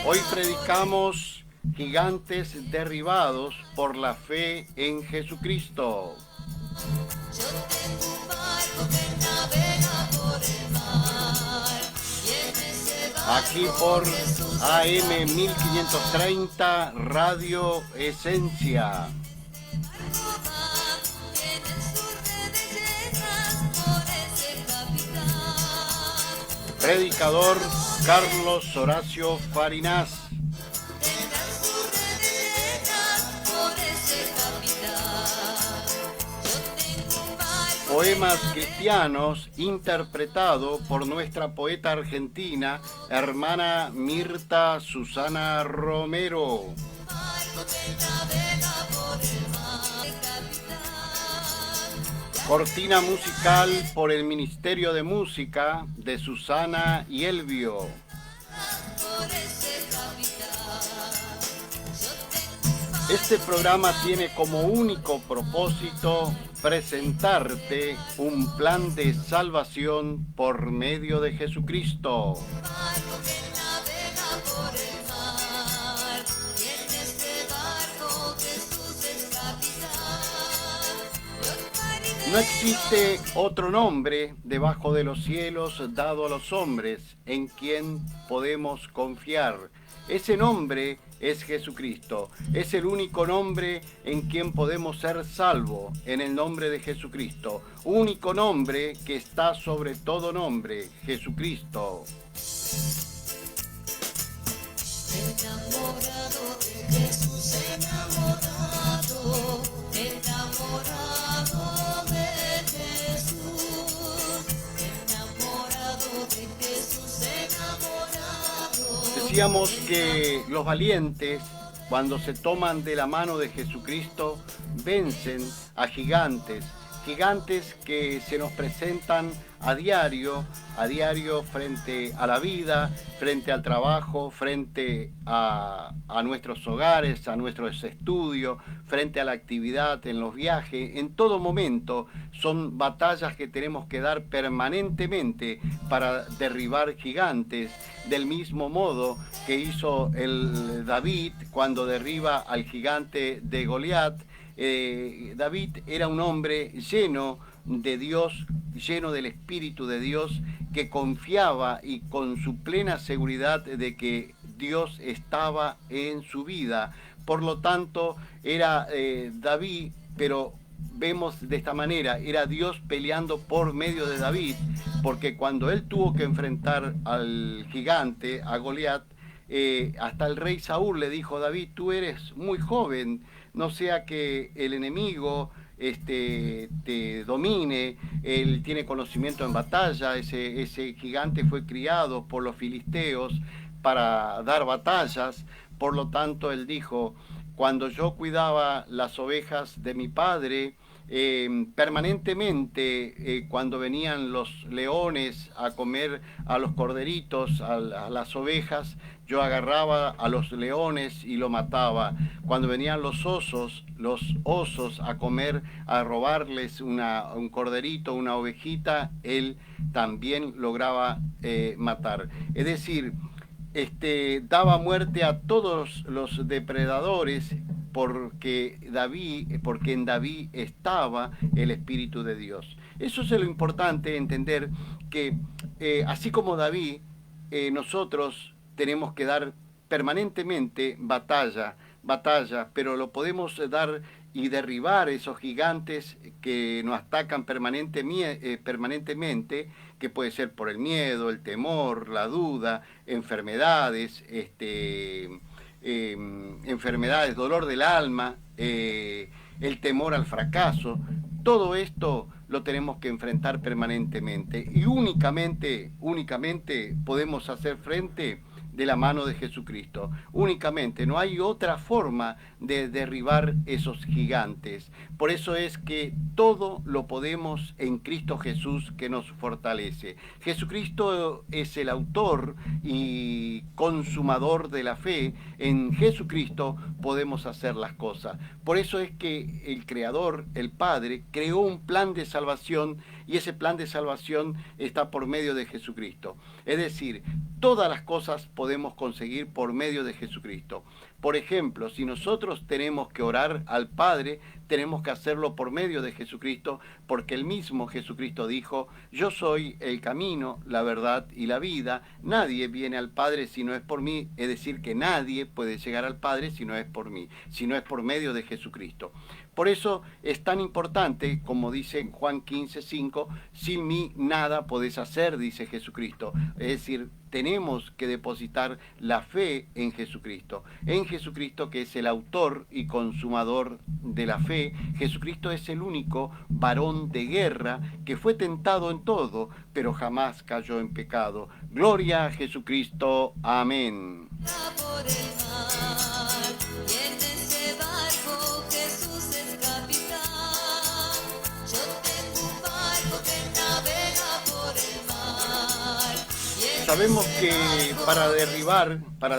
Hoy predicamos gigantes derribados por la fe en Jesucristo. Yo tengo un barco que navega por el mar y en ese Aquí barco por Jesús AM está. 1530 Radio Esencia. Tienen sus redes llenas por ese capitán. Predicador Carlos Horacio Farinás. Tendrán sus redes llenas por ese capitán. Yo tengo un barco Poemas cristianos interpretado por nuestra poeta argentina, hermana Mirta Susana Romero. que navega por el mar. Capitán. Cortina musical por el Ministerio de Música de Susana y Elvio. Por ese capitán. Este programa tiene como único propósito presentarte un plan de salvación por medio de Jesucristo. Barco que navega por el mar y en este barco Jesús es capitán. Los marineros No existe otro nombre debajo de los cielos dado a los hombres en quien podemos confiar. Ese nombre es Jesucristo. Es el único nombre en quien podemos ser salvos, en el nombre de Jesucristo. Único nombre que está sobre todo nombre, Jesucristo. enamorado de Jesús, enamorado de Jesús, enamorado de Jesús, enamorado. Decíamos que los valientes, cuando se toman de la mano de Jesucristo, vencen a gigantes, gigantes que se nos presentan a diario frente a la vida, frente al trabajo, frente a nuestros hogares, a nuestros estudios, frente a la actividad, en los viajes, en todo momento. Son batallas que tenemos que dar permanentemente para derribar gigantes, del mismo modo que hizo el David cuando derriba al gigante de Goliat. David era un hombre lleno de Dios, lleno del Espíritu de Dios, que confiaba y con su plena seguridad de que Dios estaba en su vida. Por lo tanto, era David, pero vemos de esta manera, era Dios peleando por medio de David, porque cuando él tuvo que enfrentar al gigante, a Goliat, hasta el rey Saúl le dijo: David, tú eres muy joven, no sea que el enemigo te domine. Él tiene conocimiento en batalla. Ese gigante fue criado por los filisteos para dar batallas. Por lo tanto, él dijo: cuando yo cuidaba las ovejas de mi padre, permanentemente, cuando venían los leones a comer a los corderitos, a las ovejas, yo agarraba a los leones y lo mataba. Cuando venían los osos a comer, a robarles un corderito, una ovejita, él también lograba matar. Es decir, daba muerte a todos los depredadores, porque en David estaba el Espíritu de Dios. Eso es lo importante, entender que así como David, nosotros tenemos que dar permanentemente batalla, pero lo podemos dar y derribar esos gigantes que nos atacan permanentemente, que puede ser por el miedo, el temor, la duda, enfermedades, enfermedades, dolor del alma, el temor al fracaso. Todo esto lo tenemos que enfrentar permanentemente, y únicamente podemos hacer frente de la mano de Jesucristo. Únicamente, no hay otra forma de derribar esos gigantes. Por eso es que todo lo podemos en Cristo Jesús, que nos fortalece. Jesucristo es el autor y consumador de la fe. En Jesucristo podemos hacer las cosas. Por eso es que el Creador, el Padre, creó un plan de salvación y ese plan de salvación está por medio de Jesucristo. Es decir, todas las cosas podemos conseguir por medio de Jesucristo. Por ejemplo, si nosotros tenemos que orar al Padre, tenemos que hacerlo por medio de Jesucristo, porque el mismo Jesucristo dijo: yo soy el camino, la verdad y la vida, nadie viene al Padre si no es por mí, es decir, que nadie puede llegar al Padre si no es por mí, si no es por medio de Jesucristo. Por eso es tan importante, como dice en Juan 15:5, sin mí nada podés hacer, dice Jesucristo. Es decir, tenemos que depositar la fe en Jesucristo que es el autor y consumador de la fe. Jesucristo es el único varón de guerra que fue tentado en todo, pero jamás cayó en pecado. Gloria a Jesucristo. Amén. Por el mar, y en ese barco Jesús es capitán. Yo tengo un barco que navega por el mar. Sabemos que para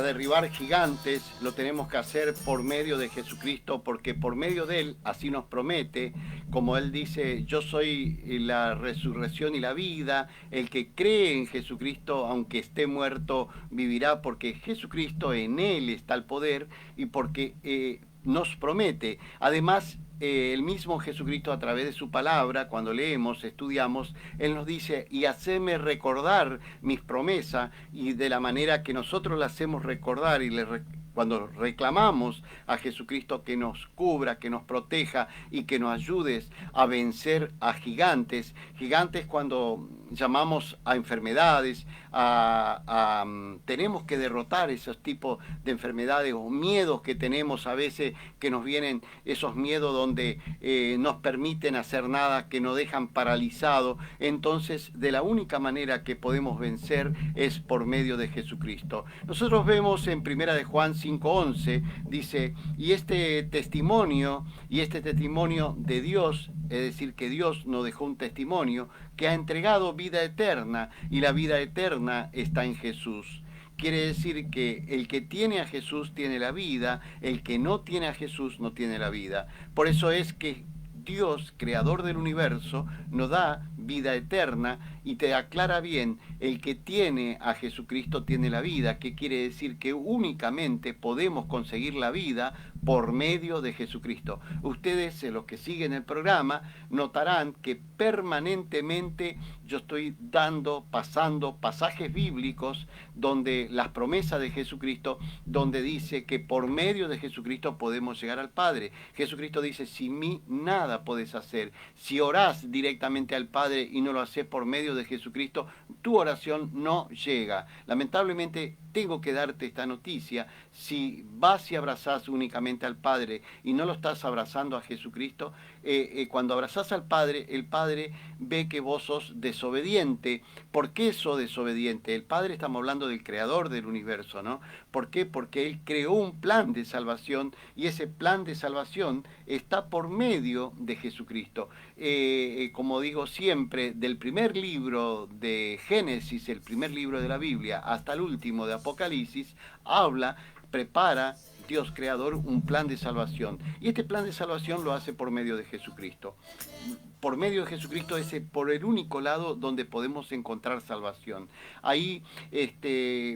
derribar gigantes lo tenemos que hacer por medio de Jesucristo, porque por medio de Él así nos promete, como Él dice: yo soy la resurrección y la vida, el que cree en Jesucristo, aunque esté muerto, vivirá, porque Jesucristo, en Él está el poder, y porque nos promete. Además, el mismo Jesucristo, a través de su palabra, cuando leemos, estudiamos, Él nos dice: y haceme recordar mis promesas, y de la manera que nosotros la hacemos recordar, y cuando reclamamos a Jesucristo que nos cubra, que nos proteja y que nos ayude a vencer a gigantes cuando llamamos a enfermedades, tenemos que derrotar esos tipos de enfermedades o miedos que tenemos a veces, que nos vienen esos miedos donde nos permiten hacer nada, que nos dejan paralizados. Entonces, de la única manera que podemos vencer es por medio de Jesucristo. Nosotros vemos en Primera de Juan 5:11, dice: y este testimonio de Dios, es decir, que Dios nos dejó un testimonio, que ha entregado vida eterna, y la vida eterna está en Jesús. Quiere decir que el que tiene a Jesús tiene la vida, el que no tiene a Jesús no tiene la vida. Por eso es que Dios, creador del universo, nos da vida eterna, y te aclara bien: el que tiene a Jesucristo tiene la vida. ¿Qué quiere decir? Que únicamente podemos conseguir la vida por medio de Jesucristo. Ustedes, los que siguen el programa, notarán que permanentemente yo estoy pasando pasajes bíblicos donde las promesas de Jesucristo, donde dice que por medio de Jesucristo podemos llegar al Padre. Jesucristo dice: sin mí nada podés hacer. Si orás directamente al Padre y no lo haces por medio de Jesucristo, tu oración no llega. Lamentablemente tengo que darte esta noticia: si vas y abrazás únicamente al Padre y no lo estás abrazando a Jesucristo, cuando abrazás al Padre, el Padre ve que vos sos desobediente. ¿Por qué sos desobediente? El Padre, estamos hablando del creador del universo, ¿no? ¿Por qué? Porque Él creó un plan de salvación, y ese plan de salvación está por medio de Jesucristo. Como digo siempre, del primer libro de Génesis, el primer libro de la Biblia, hasta el último de Apocalipsis, prepara Dios creador un plan de salvación. Y este plan de salvación lo hace por medio de Jesucristo. Por medio de Jesucristo es por el único lado donde podemos encontrar salvación. Ahí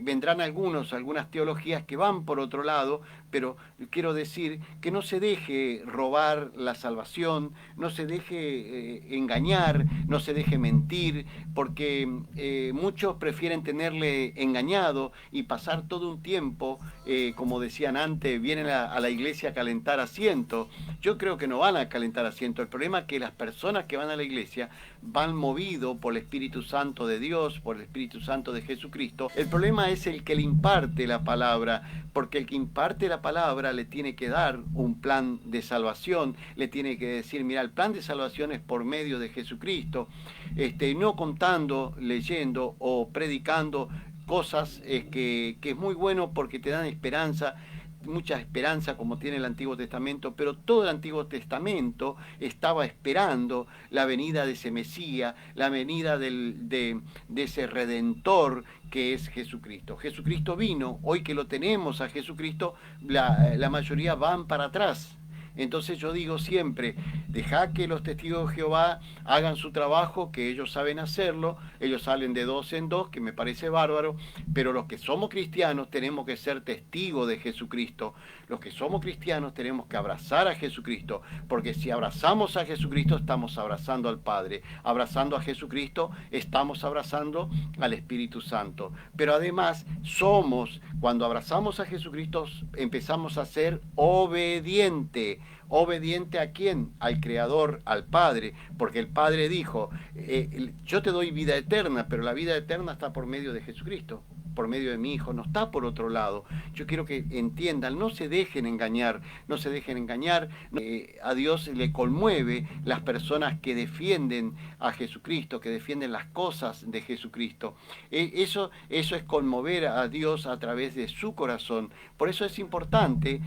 vendrán algunas teologías que van por otro lado, pero quiero decir que no se deje robar la salvación, no se deje engañar, no se deje mentir, porque muchos prefieren tenerle engañado y pasar todo un tiempo, como decían antes, vienen a la iglesia a calentar asiento. Yo creo que no van a calentar asiento. El problema es que las personas que van a la iglesia van movidos por el Espíritu Santo de Dios, por el Espíritu Santo de Jesucristo. El problema es el que le imparte la palabra, porque el que imparte la palabra le tiene que dar un plan de salvación, le tiene que decir: mira, el plan de salvación es por medio de Jesucristo, no contando, leyendo o predicando cosas que es muy bueno, porque te dan esperanza, mucha esperanza, como tiene el Antiguo Testamento, pero todo el Antiguo Testamento estaba esperando la venida de ese Mesías, la venida de ese Redentor que es Jesucristo. Jesucristo vino. Hoy que lo tenemos a Jesucristo, la mayoría van para atrás. Entonces yo digo siempre, deja que los testigos de Jehová hagan su trabajo, que ellos saben hacerlo, ellos salen de 2 en 2, que me parece bárbaro, pero los que somos cristianos tenemos que ser testigos de Jesucristo. Los que somos cristianos tenemos que abrazar a Jesucristo, porque si abrazamos a Jesucristo estamos abrazando al Padre, abrazando a Jesucristo estamos abrazando al Espíritu Santo. Pero además cuando abrazamos a Jesucristo, empezamos a ser obediente. ¿Obediente a quién? Al Creador, al Padre, porque el Padre dijo, yo te doy vida eterna, pero la vida eterna está por medio de Jesucristo, por medio de mi Hijo, no está por otro lado. Yo quiero que entiendan, no se dejen engañar, no se dejen engañar. A Dios le conmueve las personas que defienden a Jesucristo, que defienden las cosas de Jesucristo. Eso es conmover a Dios a través de su corazón. Por eso es importante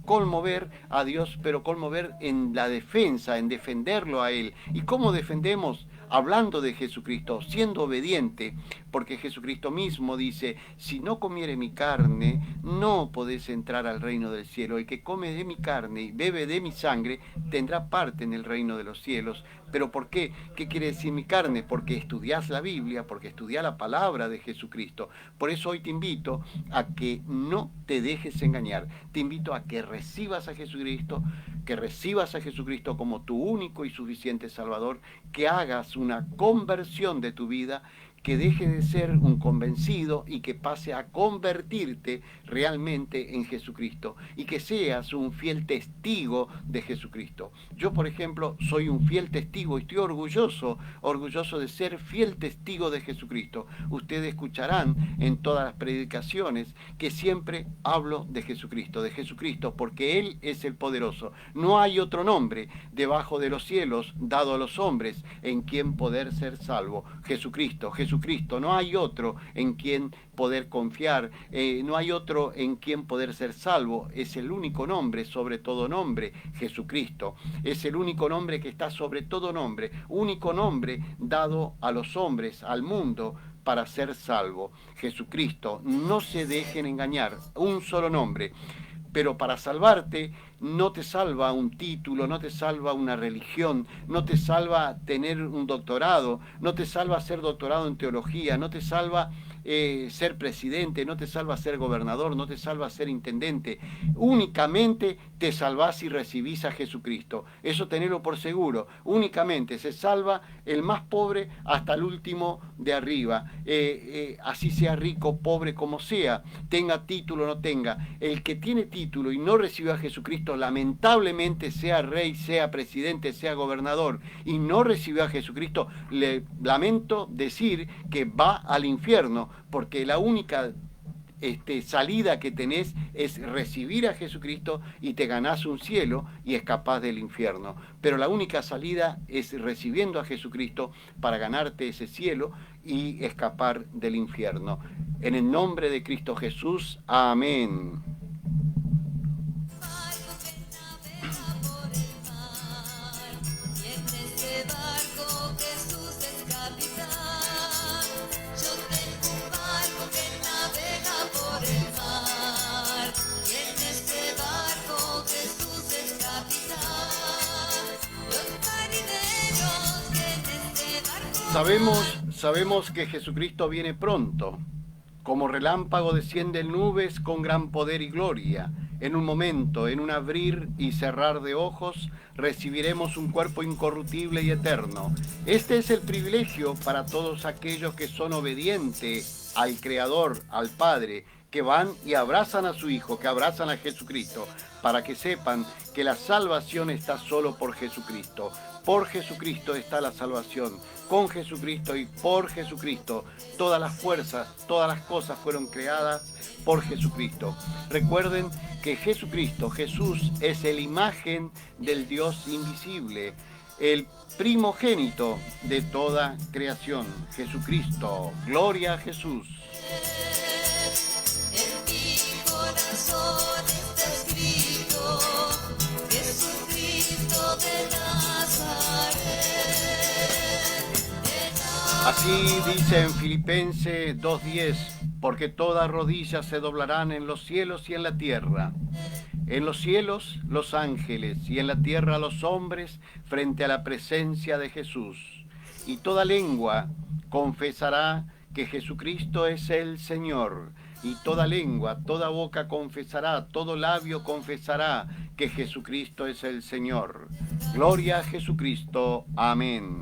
conmover a Dios, pero conmover en la defensa, en defenderlo a Él. ¿Y cómo defendemos? Hablando de Jesucristo, siendo obediente, porque Jesucristo mismo dice, si no comiere mi carne, no podés entrar al reino del cielo. El que come de mi carne y bebe de mi sangre, tendrá parte en el reino de los cielos. ¿Pero por qué? ¿Qué quiere decir mi carne? Porque estudiás la Biblia, porque estudiás la palabra de Jesucristo. Por eso hoy te invito a que no te dejes engañar. Te invito a que recibas a Jesucristo, como tu único y suficiente Salvador, que hagas una conversión de tu vida, que deje de ser un convencido y que pase a convertirte realmente en Jesucristo y que seas un fiel testigo de Jesucristo. Yo, por ejemplo, soy un fiel testigo y estoy orgulloso de ser fiel testigo de Jesucristo. Ustedes escucharán en todas las predicaciones que siempre hablo de Jesucristo, porque Él es el poderoso. No hay otro nombre debajo de los cielos dado a los hombres en quien poder ser salvo. Jesucristo, no hay otro en quien poder confiar, no hay otro en quien poder ser salvo. Es el único nombre sobre todo nombre, Jesucristo. Es el único nombre que está sobre todo nombre, único nombre dado a los hombres, al mundo, para ser salvo. Jesucristo, no se dejen engañar, un solo nombre. Pero para salvarte no te salva un título, no te salva una religión, no te salva tener un doctorado, no te salva ser doctorado en teología, no te salva ser presidente, no te salva ser gobernador, no te salva ser intendente. Únicamente te salvás si recibís a Jesucristo. Eso tenelo por seguro. Únicamente se salva el más pobre hasta el último de arriba. Así sea rico, pobre, como sea, tenga título o no tenga. El que tiene título y no recibió a Jesucristo, lamentablemente, sea rey, sea presidente, sea gobernador, y no recibió a Jesucristo, le lamento decir que va al infierno, porque la única salida que tenés es recibir a Jesucristo y te ganás un cielo y escapás del infierno. Pero la única salida es recibiendo a Jesucristo para ganarte ese cielo y escapar del infierno. En el nombre de Cristo Jesús, amén. Sabemos que Jesucristo viene pronto. Como relámpago desciende en nubes con gran poder y gloria. En un momento, en un abrir y cerrar de ojos, recibiremos un cuerpo incorruptible y eterno. Este es el privilegio para todos aquellos que son obedientes al Creador, al Padre, que van y abrazan a su Hijo, que abrazan a Jesucristo, para que sepan que la salvación está solo por Jesucristo. Por Jesucristo está la salvación. Con Jesucristo y por Jesucristo. Todas las fuerzas, todas las cosas fueron creadas por Jesucristo. Recuerden que Jesús es la imagen del Dios invisible, el primogénito de toda creación. Jesucristo, gloria a Jesús. En mi corazón está escrito, Jesucristo de Nazaret. Así dice en Filipenses 2:10, porque todas rodillas se doblarán en los cielos y en la tierra. En los cielos los ángeles y en la tierra los hombres frente a la presencia de Jesús. Y toda lengua confesará que Jesucristo es el Señor. Y toda lengua, toda boca confesará, todo labio confesará que Jesucristo es el Señor. Gloria a Jesucristo. Amén.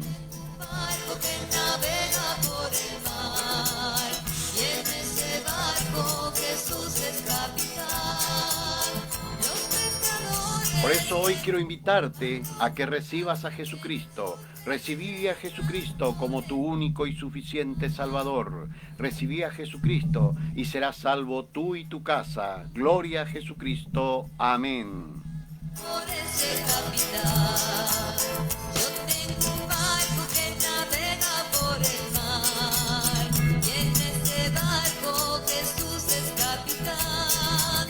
Barco que navega por el mar, y en ese barco Jesús es capitán. Los pescadores. Por eso hoy quiero invitarte a que recibas a Jesucristo. Recibí a Jesucristo como tu único y suficiente Salvador. Recibí a Jesucristo y serás salvo tú y tu casa. Gloria a Jesucristo. Amén. Por ese capitán, yo tengo un barco que navega por el mar, y en ese barco Jesús es capitán.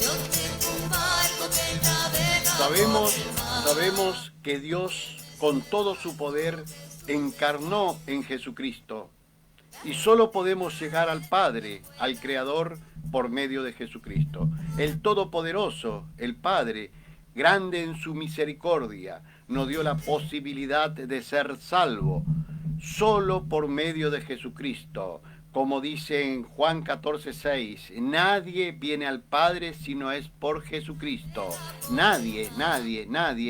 Yo tengo un barco que navega por el mar. Sabemos que Dios, con todo su poder, encarnó en Jesucristo. Y solo podemos llegar al Padre, al Creador, por medio de Jesucristo. El Todopoderoso, el Padre, grande en su misericordia, nos dio la posibilidad de ser salvo solo por medio de Jesucristo. Como dice en Juan 14:6, nadie viene al Padre si no es por Jesucristo. Nadie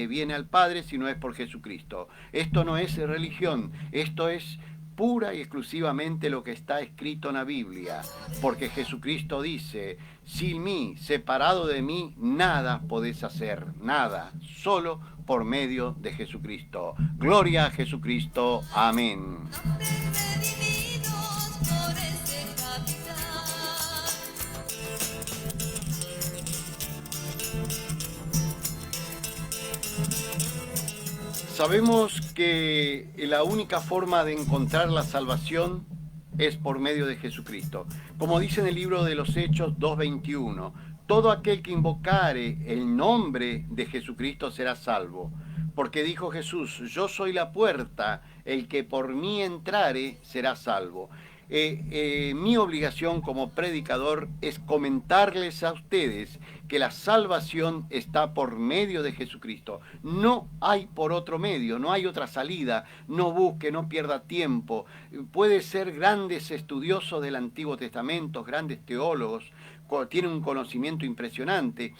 viene al Padre si no es por Jesucristo. Esto no es religión, esto es pura y exclusivamente lo que está escrito en la Biblia, porque Jesucristo dice, sin mí, separado de mí, nada podés hacer, nada, solo por medio de Jesucristo. Gloria a Jesucristo, amén. Redimidos por ese capitán. Sabemos que la única forma de encontrar la salvación es por medio de Jesucristo. Como dice en el libro de los Hechos 2:21, todo aquel que invocare el nombre de Jesucristo será salvo. Porque dijo Jesús, yo soy la puerta, el que por mí entrare será salvo. Mi obligación como predicador es comentarles a ustedes que la salvación está por medio de Jesucristo. No hay por otro medio, no hay otra salida. No busque, no pierda tiempo. Puede ser grandes estudiosos del Antiguo Testamento, grandes teólogos, tienen un conocimiento impresionante,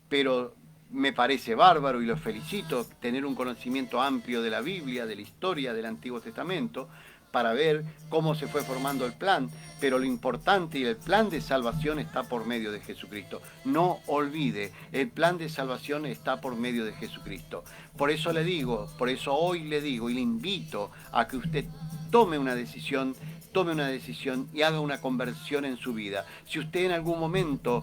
pero me parece bárbaro y los felicito tener un conocimiento amplio de la Biblia, de la historia del Antiguo Testamento, para ver cómo se fue formando el plan, pero lo importante y el plan de salvación está por medio de Jesucristo. No olvide, el plan de salvación está por medio de Jesucristo. Por eso le digo, por eso hoy le digo y le invito a que usted tome una decisión y haga una conversión en su vida. Si usted en algún momento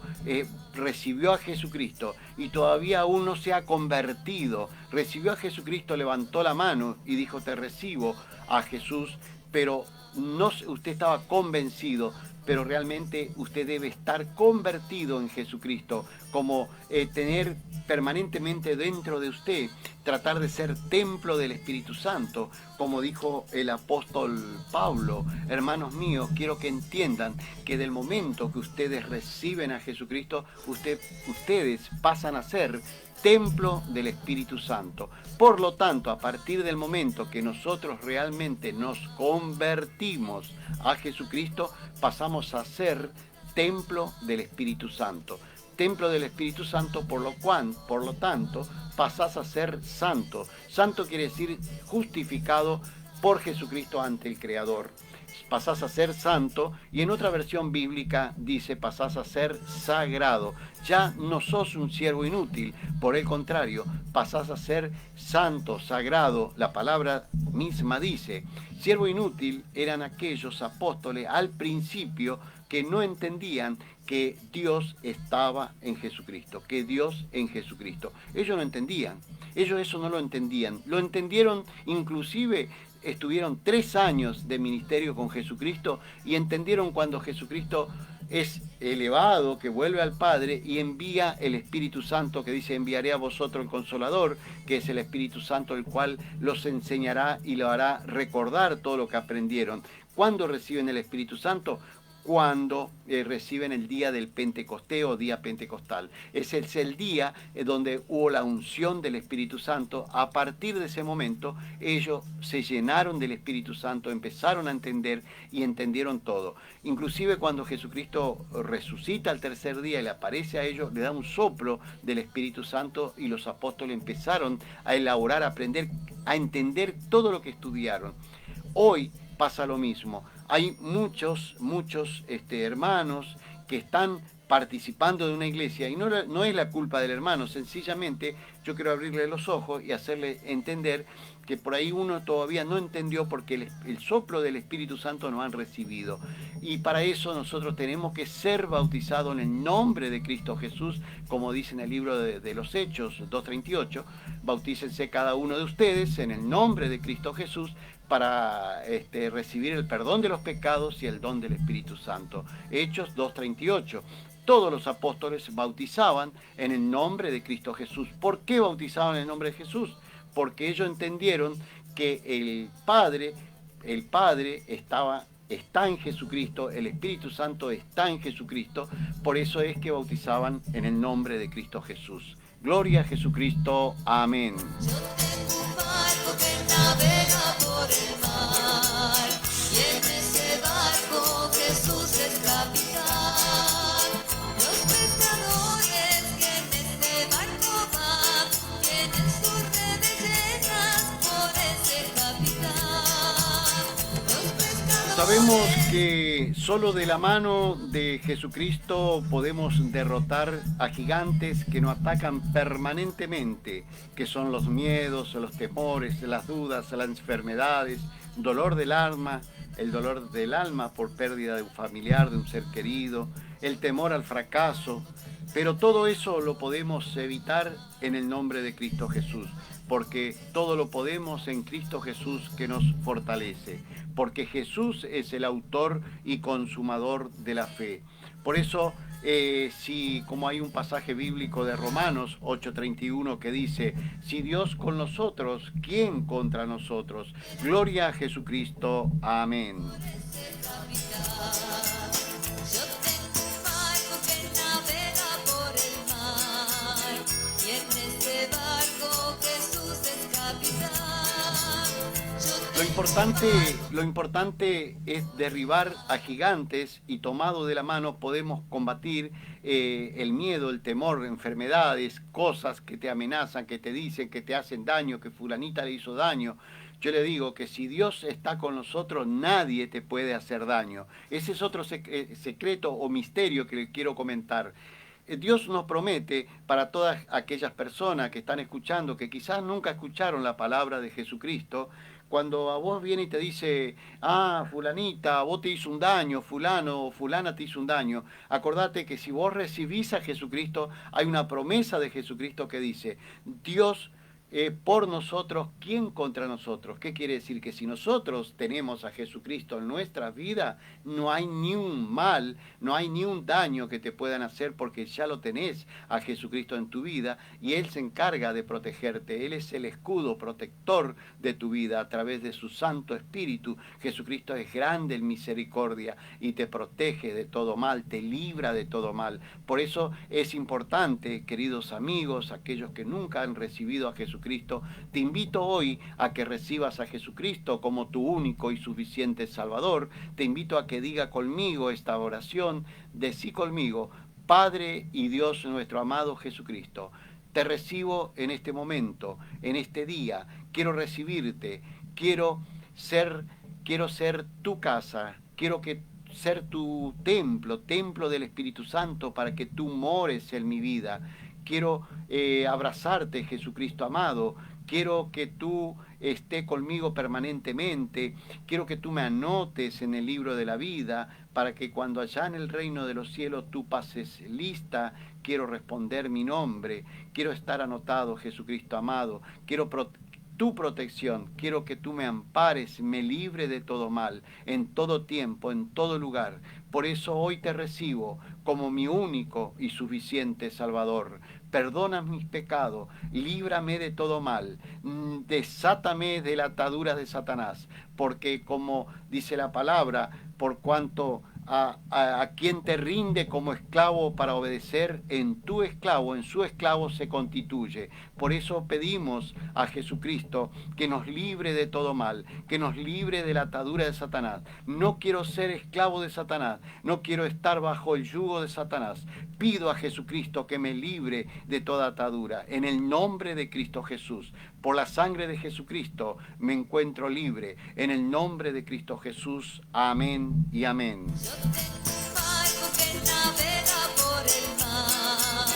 recibió a Jesucristo y todavía aún no se ha convertido, recibió a Jesucristo, levantó la mano y dijo, te recibo a Jesús, pero no, usted estaba convencido, pero realmente usted debe estar convertido en Jesucristo, como tener permanentemente dentro de usted, tratar de ser templo del Espíritu Santo, como dijo el apóstol Pablo. Hermanos míos, quiero que entiendan que del momento que ustedes reciben a Jesucristo, ustedes pasan a ser templo del Espíritu Santo. Por lo tanto, a partir del momento que nosotros realmente nos convertimos a Jesucristo, pasamos a ser templo del Espíritu Santo. Templo del Espíritu Santo, por lo tanto, pasás a ser santo. Santo quiere decir justificado por Jesucristo ante el Creador. Pasás a ser santo, y en otra versión bíblica dice pasás a ser sagrado. Ya no sos un siervo inútil, por el contrario, pasás a ser santo, sagrado. La palabra misma dice, siervo inútil eran aquellos apóstoles al principio que no entendían que Dios estaba en Jesucristo, que Dios en Jesucristo. Ellos no entendían, ellos eso no lo entendían. Lo entendieron inclusive estuvieron 3 años de ministerio con Jesucristo y entendieron cuando Jesucristo es elevado, que vuelve al Padre y envía el Espíritu Santo, que dice: enviaré a vosotros el Consolador, que es el Espíritu Santo, el cual los enseñará y lo hará recordar todo lo que aprendieron. ¿Cuándo reciben el Espíritu Santo? Cuando reciben el día del Pentecostés o día pentecostal. Ese es el día donde hubo la unción del Espíritu Santo. A partir de ese momento ellos se llenaron del Espíritu Santo, empezaron a entender y entendieron todo. Inclusive cuando Jesucristo resucita al tercer día y le aparece a ellos, le da un soplo del Espíritu Santo y los apóstoles empezaron a elaborar, a aprender, a entender todo lo que estudiaron. Hoy pasa lo mismo. Hay muchos hermanos que están participando de una iglesia y no es la culpa del hermano, sencillamente yo quiero abrirle los ojos y hacerle entender que por ahí uno todavía no entendió porque el soplo del Espíritu Santo no han recibido. Y para eso nosotros tenemos que ser bautizados en el nombre de Cristo Jesús, como dice en el libro de los Hechos 2:38, bautícense cada uno de ustedes en el nombre de Cristo Jesús, para recibir el perdón de los pecados y el don del Espíritu Santo. Hechos 2:38. Todos los apóstoles bautizaban en el nombre de Cristo Jesús. ¿Por qué bautizaban en el nombre de Jesús? Porque ellos entendieron que el Padre está en Jesucristo, el Espíritu Santo está en Jesucristo, por eso es que bautizaban en el nombre de Cristo Jesús. Gloria a Jesucristo. Amén. Yo tengo un barco que navega por el mar, y en ese barco Jesús es capitán. Los pescadores que en este barco van, tienen sus redes llenas por ese capitán. Los pescadores... Sabemos que solo de la mano de Jesucristo podemos derrotar a gigantes que nos atacan permanentemente, que son los miedos, los temores, las dudas, las enfermedades, dolor del alma, el dolor del alma por pérdida de un familiar, de un ser querido, el temor al fracaso. Pero todo eso lo podemos evitar en el nombre de Cristo Jesús, porque todo lo podemos en Cristo Jesús que nos fortalece, porque Jesús es el autor y consumador de la fe. Por eso, si como hay un pasaje bíblico de Romanos 8:31 que dice: si Dios con nosotros, ¿quién contra nosotros? Gloria a Jesucristo. Amén. Yo tengo un barco que navega por el mar, y en ese barco Jesús es capitán. Lo importante es derribar a gigantes y tomado de la mano podemos combatir el miedo, el temor, enfermedades, cosas que te amenazan, que te dicen, que te hacen daño, que fulanita le hizo daño. Yo le digo que si Dios está con nosotros, nadie te puede hacer daño. Ese es otro secreto o misterio que le quiero comentar. Dios nos promete para todas aquellas personas que están escuchando, que quizás nunca escucharon la palabra de Jesucristo, cuando a vos viene y te dice: ah, fulanita, vos te hizo un daño, fulano o fulana te hizo un daño, acordate que si vos recibís a Jesucristo, hay una promesa de Jesucristo que dice: Dios por nosotros, ¿quién contra nosotros? ¿Qué quiere decir? Que si nosotros tenemos a Jesucristo en nuestra vida, no hay ni un mal, no hay ni un daño que te puedan hacer, porque ya lo tenés a Jesucristo en tu vida y Él se encarga de protegerte. Él es el escudo protector de tu vida a través de su Santo Espíritu. Jesucristo es grande en misericordia y te protege de todo mal, te libra de todo mal. Por eso es importante, queridos amigos, aquellos que nunca han recibido a Jesucristo, te invito hoy a que recibas a Jesucristo como tu único y suficiente Salvador. Te invito a que diga conmigo esta oración, decí conmigo: Padre y Dios nuestro amado Jesucristo, te recibo en este momento, en este día, quiero recibirte, quiero ser tu casa, quiero ser tu templo del Espíritu Santo para que tú mores en mi vida. Quiero abrazarte, Jesucristo amado. Quiero que tú estés conmigo permanentemente. Quiero que tú me anotes en el libro de la vida para que cuando allá en el reino de los cielos tú pases lista. Quiero responder mi nombre. Quiero estar anotado, Jesucristo amado. Quiero tu protección. Quiero que tú me ampares, me libre de todo mal, en todo tiempo, en todo lugar. Por eso hoy te recibo como mi único y suficiente Salvador. Perdona mis pecados, líbrame de todo mal, desátame de la atadura de Satanás, porque como dice la palabra, por cuanto a quien te rinde como esclavo para obedecer, en tu esclavo, en su esclavo se constituye. Por eso pedimos a Jesucristo que nos libre de todo mal, que nos libre de la atadura de Satanás. No quiero ser esclavo de Satanás, no quiero estar bajo el yugo de Satanás. Pido a Jesucristo que me libre de toda atadura. En el nombre de Cristo Jesús, por la sangre de Jesucristo, me encuentro libre. En el nombre de Cristo Jesús, amén y amén. Yo tengo un barco que navega por el mar,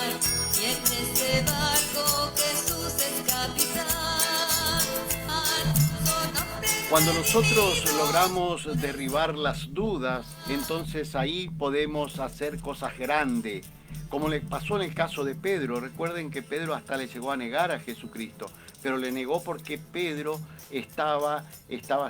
y en ese barco Jesús es capitán. Su nombre es Cuando nosotros logramos derribar las dudas, entonces ahí podemos hacer cosas grandes. Como le pasó en el caso de Pedro. Recuerden que Pedro hasta le llegó a negar a Jesucristo, pero le negó porque Pedro estaba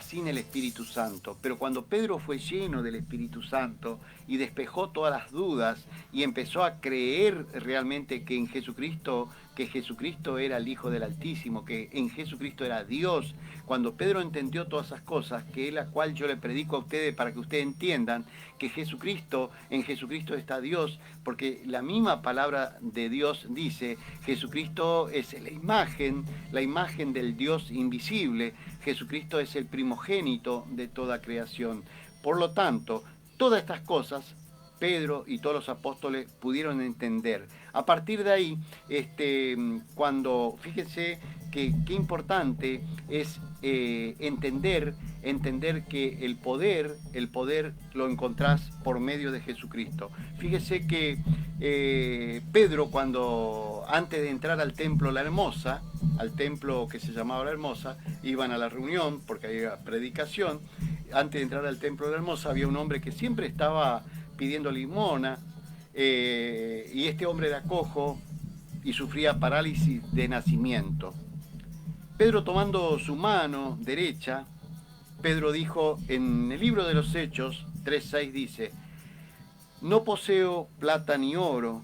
sin el Espíritu Santo. Pero cuando Pedro fue lleno del Espíritu Santo y despejó todas las dudas y empezó a creer realmente que en Jesucristo, que Jesucristo era el Hijo del Altísimo, que en Jesucristo era Dios, cuando Pedro entendió todas esas cosas, que es la cual yo le predico a ustedes para que ustedes entiendan que en Jesucristo está Dios, porque la misma palabra de Dios dice, Jesucristo es la imagen del Dios invisible, Jesucristo es el primogénito de toda creación. Por lo tanto, todas estas cosas Pedro y todos los apóstoles pudieron entender. A partir de ahí, fíjense que qué importante es entender que el poder lo encontrás por medio de Jesucristo. Fíjese que Pedro, cuando antes de entrar al templo La Hermosa, al templo que se llamaba La Hermosa, iban a la reunión porque había predicación. Antes de entrar al templo La Hermosa había un hombre que siempre estaba pidiendo limosna, y este hombre era cojo y sufría parálisis de nacimiento. Pedro, tomando su mano derecha, Pedro dijo en el libro de los Hechos 3:6, dice, no poseo plata ni oro,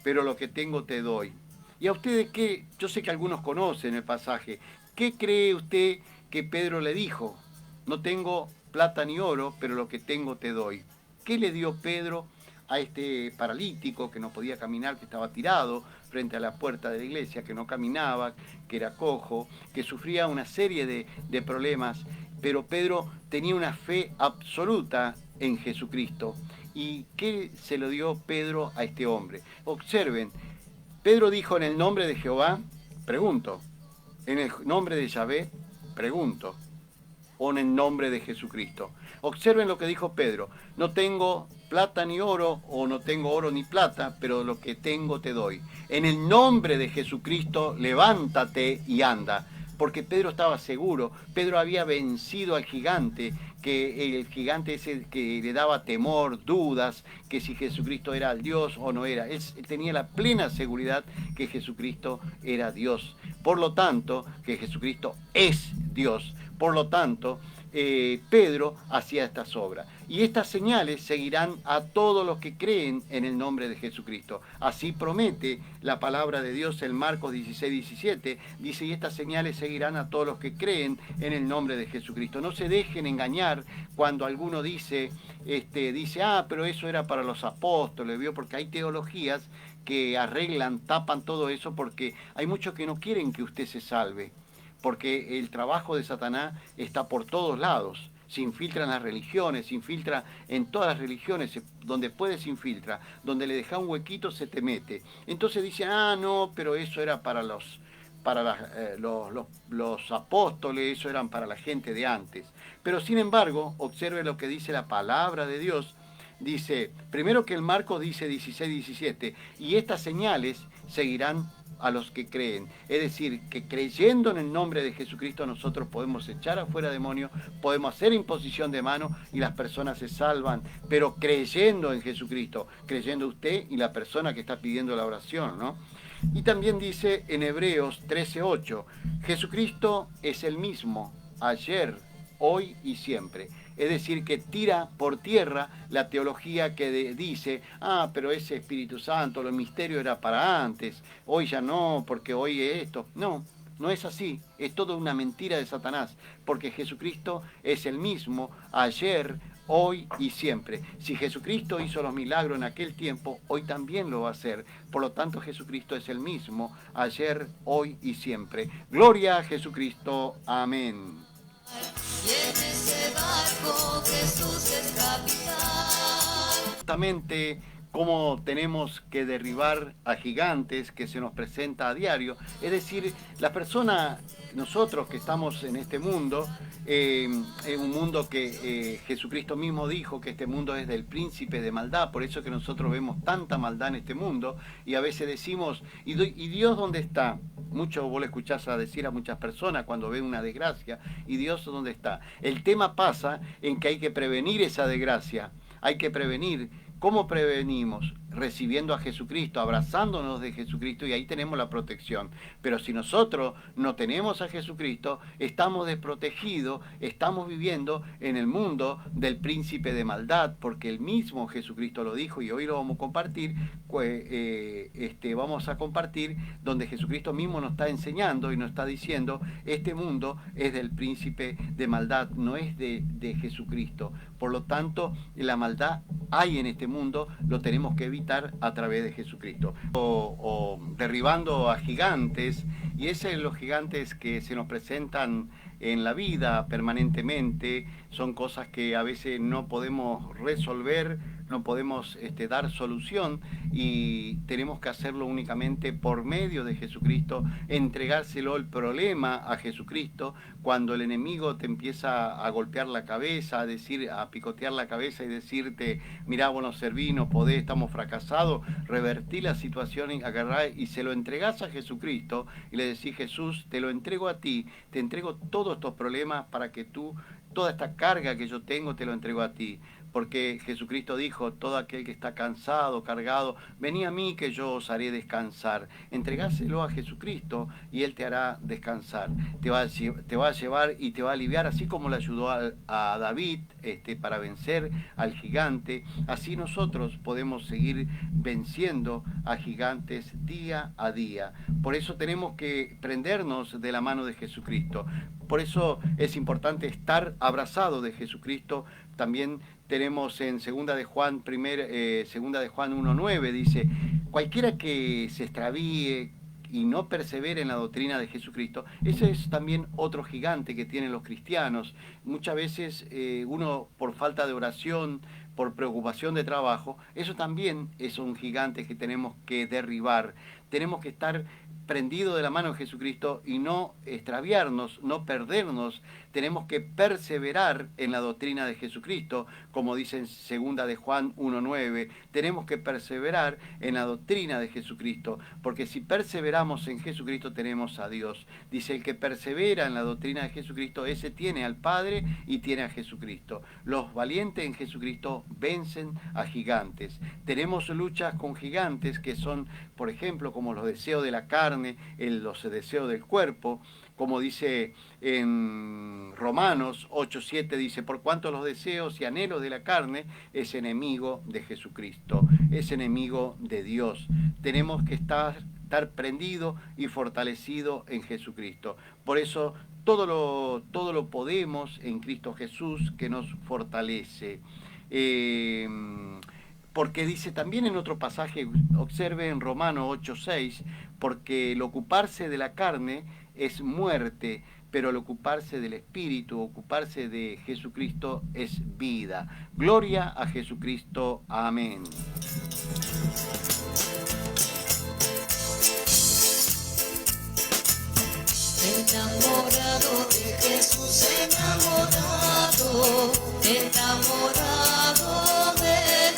pero lo que tengo te doy. Y a ustedes, ¿qué? Yo sé que algunos conocen el pasaje. ¿Qué cree usted que Pedro le dijo? No tengo plata ni oro, pero lo que tengo te doy. ¿Qué le dio Pedro a este paralítico que no podía caminar, que estaba tirado frente a la puerta de la iglesia, que no caminaba, que era cojo, que sufría una serie de problemas? Pero Pedro tenía una fe absoluta en Jesucristo. ¿Y qué se lo dio Pedro a este hombre? Observen, Pedro dijo en el nombre de Jehová, pregunto, en el nombre de Yahvé, pregunto, o en el nombre de Jesucristo. Observen lo que dijo Pedro, no tengo plata ni oro, o no tengo oro ni plata, pero lo que tengo te doy. En el nombre de Jesucristo, levántate y anda. Porque Pedro estaba seguro, Pedro había vencido al gigante, que el gigante ese que le daba temor, dudas, que si Jesucristo era el Dios o no era. Él tenía la plena seguridad que Jesucristo era Dios. Por lo tanto, que Jesucristo es Dios. Por lo tanto, Pedro hacía estas obras. Y estas señales seguirán a todos los que creen en el nombre de Jesucristo. Así promete la palabra de Dios en Marcos 16:17. Dice, y estas señales seguirán a todos los que creen en el nombre de Jesucristo. No se dejen engañar cuando alguno dice, pero eso era para los apóstoles, ¿vio? Porque hay teologías que arreglan, tapan todo eso, porque hay muchos que no quieren que usted se salve. Porque el trabajo de Satanás está por todos lados. Se infiltra en las religiones, se infiltra en todas las religiones, donde puede se infiltra, donde le deja un huequito se te mete. Entonces dicen, no, pero eso era para los apóstoles, eso eran para la gente de antes. Pero sin embargo, observe lo que dice la palabra de Dios. Dice, primero que el Marcos dice 16:17, y estas señales seguirán a los que creen. Es decir, que creyendo en el nombre de Jesucristo nosotros podemos echar afuera demonios, podemos hacer imposición de mano y las personas se salvan, pero creyendo en Jesucristo, creyendo usted y la persona que está pidiendo la oración, ¿no? Y también dice en Hebreos 13:8, Jesucristo es el mismo ayer, hoy y siempre. Es decir, que tira por tierra la teología que dice, pero ese Espíritu Santo, el misterio era para antes, hoy ya no, porque hoy es esto. No, no es así, es toda una mentira de Satanás, porque Jesucristo es el mismo ayer, hoy y siempre. Si Jesucristo hizo los milagros en aquel tiempo, hoy también lo va a hacer. Por lo tanto, Jesucristo es el mismo ayer, hoy y siempre. Gloria a Jesucristo. Amén. Y en ese barco Jesús es capitán. Justamente cómo tenemos que derribar a gigantes que se nos presenta a diario. Es decir, la persona, nosotros que estamos en este mundo, en un mundo que Jesucristo mismo dijo que este mundo es del príncipe de maldad, por eso que nosotros vemos tanta maldad en este mundo, y a veces decimos, ¿y Dios dónde está? Mucho vos le escuchás a decir a muchas personas cuando ven una desgracia, ¿y Dios dónde está? El tema pasa en que hay que prevenir esa desgracia, hay que prevenir. ¿Cómo prevenimos? Recibiendo a Jesucristo, abrazándonos de Jesucristo, y ahí tenemos la protección. Pero si nosotros no tenemos a Jesucristo, estamos desprotegidos, estamos viviendo en el mundo del príncipe de maldad, porque el mismo Jesucristo lo dijo, y hoy lo vamos a compartir, donde Jesucristo mismo nos está enseñando y nos está diciendo, este mundo es del príncipe de maldad, no es de Jesucristo. Por lo tanto, la maldad hay en este mundo, lo tenemos que evitar a través de Jesucristo. O derribando a gigantes, y esos son los gigantes que se nos presentan en la vida permanentemente, son cosas que a veces no podemos resolver, no podemos dar solución, y tenemos que hacerlo únicamente por medio de Jesucristo, entregárselo el problema a Jesucristo. Cuando el enemigo te empieza a golpear la cabeza, a picotear la cabeza y decirte, mirá, vos no servís, no podés, estamos fracasados, revertí la situación, agarrá y se lo entregás a Jesucristo y le decís, Jesús, te lo entrego a ti, te entrego todos estos problemas para que tú, toda esta carga que yo tengo, te lo entrego a ti. Porque Jesucristo dijo, todo aquel que está cansado, cargado, vení a mí que yo os haré descansar. Entregáselo a Jesucristo y Él te hará descansar. Te va a llevar y te va a aliviar, así como le ayudó a David para vencer al gigante. Así nosotros podemos seguir venciendo a gigantes día a día. Por eso tenemos que prendernos de la mano de Jesucristo. Por eso es importante estar abrazado de Jesucristo. También tenemos en segunda de Juan 1:9, dice, cualquiera que se extravíe y no persevere en la doctrina de Jesucristo, ese es también otro gigante que tienen los cristianos. Muchas veces uno, por falta de oración, por preocupación de trabajo, eso también es un gigante que tenemos que derribar. Tenemos que estar prendidos de la mano de Jesucristo y no extraviarnos, no perdernos. Tenemos que perseverar en la doctrina de Jesucristo, como dice en segunda de Juan 1:9. Tenemos que perseverar en la doctrina de Jesucristo, porque si perseveramos en Jesucristo tenemos a Dios. Dice, el que persevera en la doctrina de Jesucristo, ese tiene al Padre y tiene a Jesucristo. Los valientes en Jesucristo vencen a gigantes. Tenemos luchas con gigantes que son, por ejemplo, como los deseos de la carne, los deseos del cuerpo, como dice en Romanos 8:7, dice, por cuanto los deseos y anhelos de la carne es enemigo de Jesucristo, es enemigo de Dios. Tenemos que estar prendido y fortalecido en Jesucristo. Por eso todo lo podemos en Cristo Jesús, que nos fortalece. Porque dice también en otro pasaje, observe en Romanos 8:6, porque el ocuparse de la carne es muerte, pero el ocuparse del Espíritu, ocuparse de Jesucristo es vida. Gloria a Jesucristo. Amén. Enamorado de Jesús, enamorado de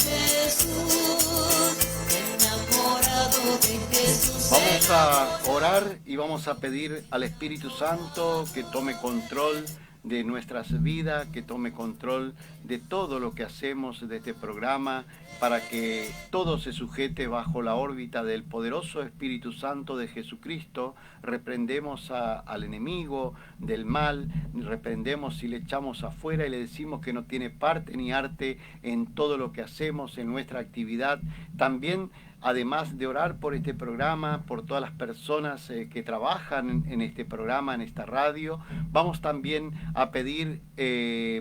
Jesús, enamorado de Jesús. Vamos a orar y vamos a pedir al Espíritu Santo que tome control de nuestras vidas, que tome control de todo lo que hacemos de este programa, para que todo se sujete bajo la órbita del poderoso Espíritu Santo de Jesucristo. Reprendemos al enemigo del mal, reprendemos y le echamos afuera y le decimos que no tiene parte ni arte en todo lo que hacemos, en nuestra actividad. También, además de orar por este programa, por todas las personas que trabajan en este programa, en esta radio, vamos también a pedir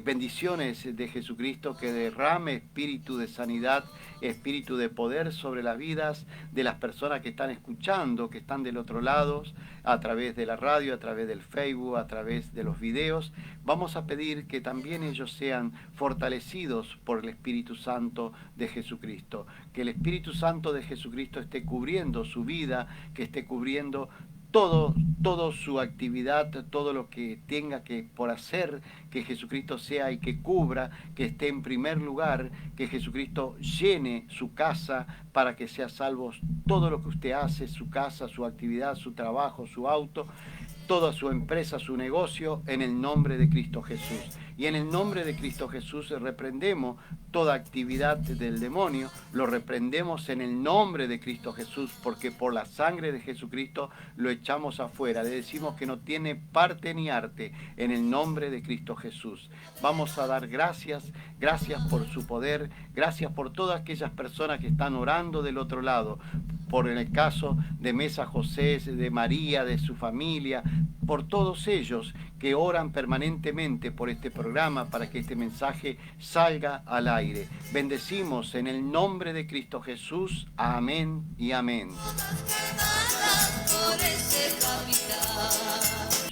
bendiciones de Jesucristo, que derrame espíritu de sanidad, espíritu de poder sobre las vidas de las personas que están escuchando, que están del otro lado, a través de la radio, a través del Facebook, a través de los videos. Vamos a pedir que también ellos sean fortalecidos por el Espíritu Santo de Jesucristo, que el Espíritu Santo de Jesucristo esté cubriendo su vida, que esté cubriendo todo su actividad, todo lo que tenga que por hacer, que Jesucristo sea y que cubra, que esté en primer lugar, que Jesucristo llene su casa para que sea salvo todo lo que usted hace, su casa, su actividad, su trabajo, su auto, toda su empresa, su negocio, en el nombre de Cristo Jesús. Y en el nombre de Cristo Jesús reprendemos toda actividad del demonio, lo reprendemos en el nombre de Cristo Jesús, porque por la sangre de Jesucristo lo echamos afuera. Le decimos que no tiene parte ni arte en el nombre de Cristo Jesús. Vamos a dar gracias por su poder, gracias por todas aquellas personas que están orando del otro lado, por el caso de Mesa José, de María, de su familia, por todos ellos que oran permanentemente por este programa para que este mensaje salga al aire. Bendecimos en el nombre de Cristo Jesús. Amén y amén.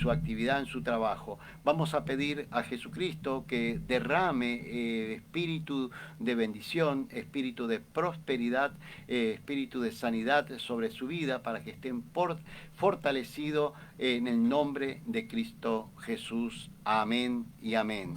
Su actividad en su trabajo. Vamos a pedir a Jesucristo que derrame espíritu de bendición, espíritu de prosperidad, espíritu de sanidad sobre su vida, para que estén fortalecidos en el nombre de Cristo Jesús. Amén y amén.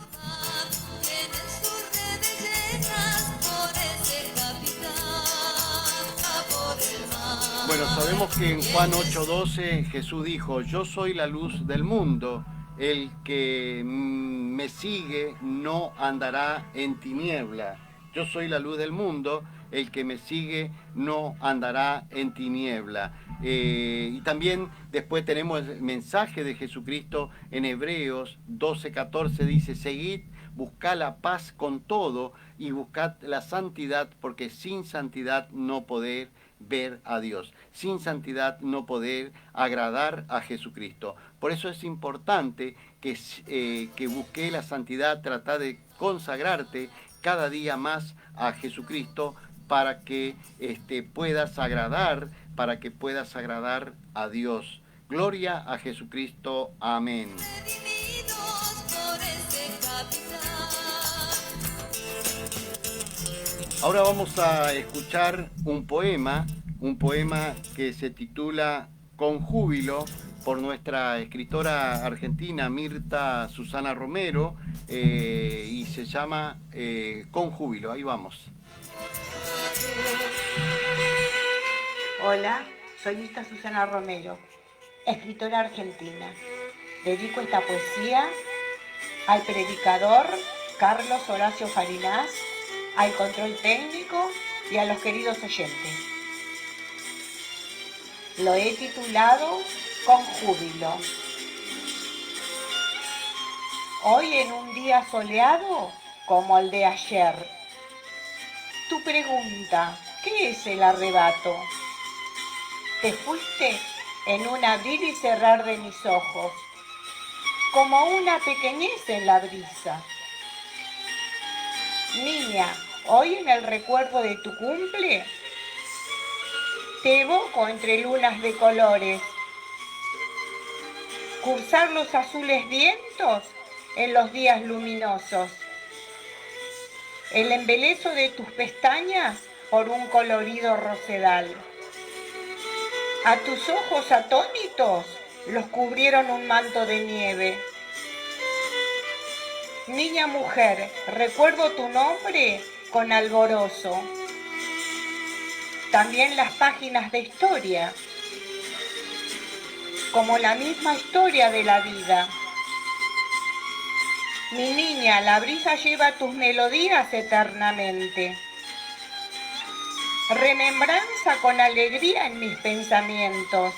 Bueno, sabemos que en Juan 8:12 Jesús dijo: yo soy la luz del mundo, el que me sigue no andará en tiniebla. Yo soy la luz del mundo, el que me sigue no andará en tiniebla. Y también después tenemos el mensaje de Jesucristo en Hebreos 12:14, dice: seguid, buscad la paz con todo y buscad la santidad, porque sin santidad no podéis ver a Dios. Sin santidad no poder agradar a Jesucristo. Por eso es importante que busque la santidad, tratar de consagrarte cada día más a Jesucristo para que puedas agradar a Dios. Gloria a Jesucristo. Amén. Ahora vamos a escuchar un poema que se titula Con Júbilo, por nuestra escritora argentina Mirta Susana Romero, y se llama Con Júbilo. Ahí vamos. Hola, soy Mirta Susana Romero, escritora argentina. Dedico esta poesía al predicador Carlos Horacio Farinás, al control técnico y a los queridos oyentes. Lo he titulado Con Júbilo. Hoy, en un día soleado como el de ayer, tu pregunta: ¿qué es el arrebato? Te fuiste en un abrir y cerrar de mis ojos, como una pequeñez en la brisa. Niña, hoy, en el recuerdo de tu cumple, te evoco entre lunas de colores, cursar los azules vientos en los días luminosos, el embelezo de tus pestañas por un colorido rosedal. A tus ojos atónitos los cubrieron un manto de nieve. Niña mujer, recuerdo tu nombre con alborozo. También las páginas de historia, como la misma historia de la vida. Mi niña, la brisa lleva tus melodías eternamente. Remembranza con alegría en mis pensamientos.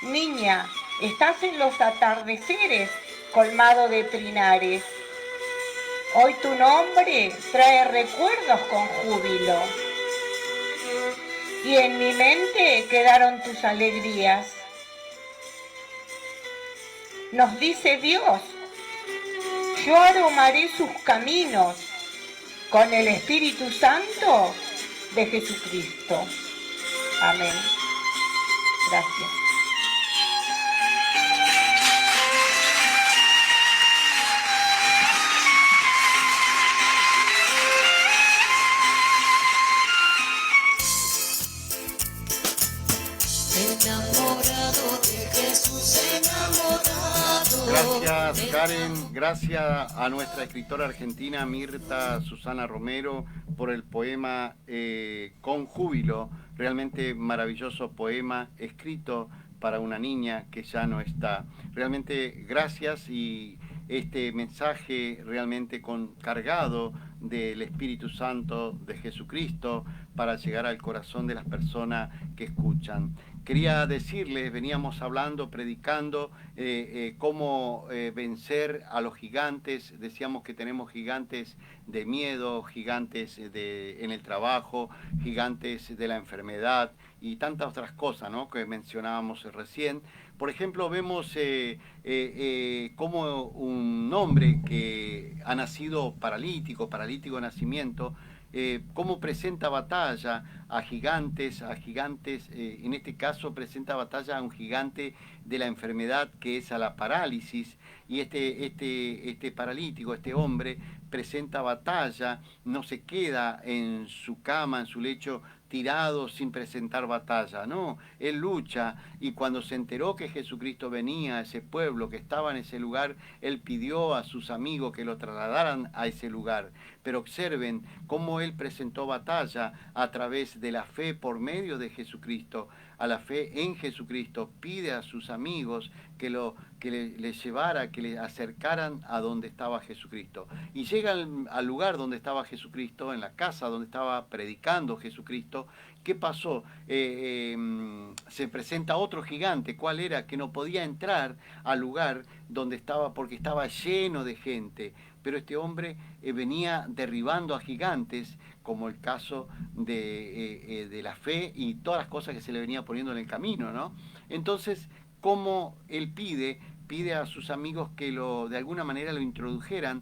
Niña, estás en los atardeceres colmado de trinares. Hoy tu nombre trae recuerdos con júbilo. Y en mi mente quedaron tus alegrías. Nos dice Dios, yo aromaré sus caminos con el Espíritu Santo de Jesucristo. Amén. Gracias. Enamorado de Jesús, enamorado. Gracias, Karen. Gracias a nuestra escritora argentina Mirta Susana Romero por el poema Con Júbilo. Realmente maravilloso poema escrito para una niña que ya no está. Realmente gracias, y este mensaje realmente cargado del Espíritu Santo de Jesucristo para llegar al corazón de las personas que escuchan. Quería decirles, veníamos hablando, predicando cómo vencer a los gigantes. Decíamos que tenemos gigantes de miedo, gigantes en el trabajo, gigantes de la enfermedad y tantas otras cosas, ¿no?, que mencionábamos recién. Por ejemplo, vemos cómo un hombre que ha nacido paralítico de nacimiento, cómo presenta batalla a gigantes, en este caso presenta batalla a un gigante de la enfermedad, que es a la parálisis, y este paralítico, este hombre, presenta batalla, no se queda en su cama, en su lecho, tirado sin presentar batalla, no, él lucha, y cuando se enteró que Jesucristo venía a ese pueblo, que estaba en ese lugar, él pidió a sus amigos que lo trasladaran a ese lugar. Pero observen cómo él presentó batalla a través de la fe por medio de Jesucristo, a la fe en Jesucristo. Pide a sus amigos que le llevara, que le acercaran a donde estaba Jesucristo. Y llega al lugar donde estaba Jesucristo, en la casa donde estaba predicando Jesucristo. ¿Qué pasó? Se presenta otro gigante. ¿Cuál era? Que no podía entrar al lugar donde estaba porque estaba lleno de gente. Pero este hombre venía derribando a gigantes, como el caso de la fe y todas las cosas que se le venía poniendo en el camino, ¿no? Entonces, ¿cómo él pide a sus amigos que de alguna manera lo introdujeran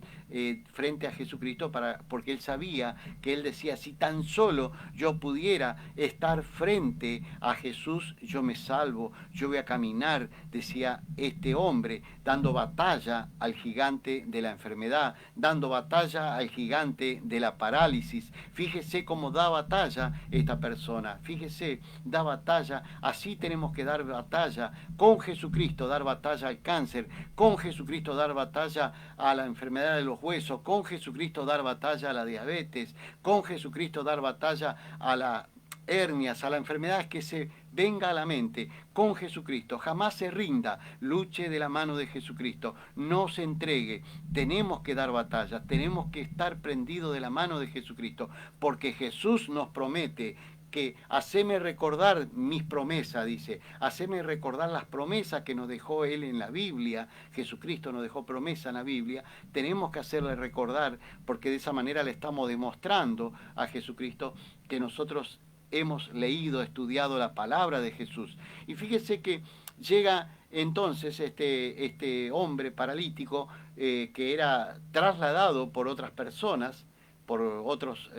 frente a Jesucristo, porque él sabía que él decía, si tan solo yo pudiera estar frente a Jesús, yo me salvo, yo voy a caminar, decía este hombre, dando batalla al gigante de la enfermedad, dando batalla al gigante de la parálisis. Fíjese cómo da batalla esta persona, fíjese, da batalla. Así tenemos que dar batalla con Jesucristo, dar batalla al cáncer, con Jesucristo dar batalla a la enfermedad de los huesos, con Jesucristo dar batalla a la diabetes, con Jesucristo dar batalla a las hernias, a las enfermedades que se venga a la mente. Con Jesucristo, jamás se rinda, luche de la mano de Jesucristo, no se entregue. Tenemos que dar batalla, tenemos que estar prendidos de la mano de Jesucristo, porque Jesús nos promete que haceme recordar mis promesas, dice, haceme recordar las promesas que nos dejó Él en la Biblia. Jesucristo nos dejó promesa en la Biblia, tenemos que hacerle recordar, porque de esa manera le estamos demostrando a Jesucristo que nosotros hemos leído, estudiado la palabra de Jesús. Y fíjese que llega entonces este hombre paralítico que era trasladado por otras personas, por otros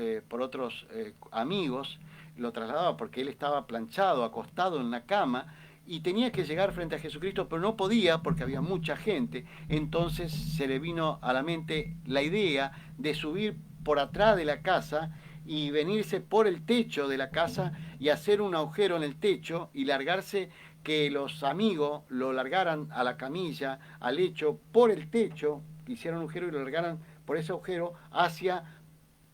amigos. Lo trasladaba porque él estaba planchado, acostado en la cama, y tenía que llegar frente a Jesucristo, pero no podía porque había mucha gente. Entonces se le vino a la mente la idea de subir por atrás de la casa y venirse por el techo de la casa y hacer un agujero en el techo y largarse, que los amigos lo largaran a la camilla, al lecho, por el techo, hicieran un agujero y lo largaran por ese agujero hacia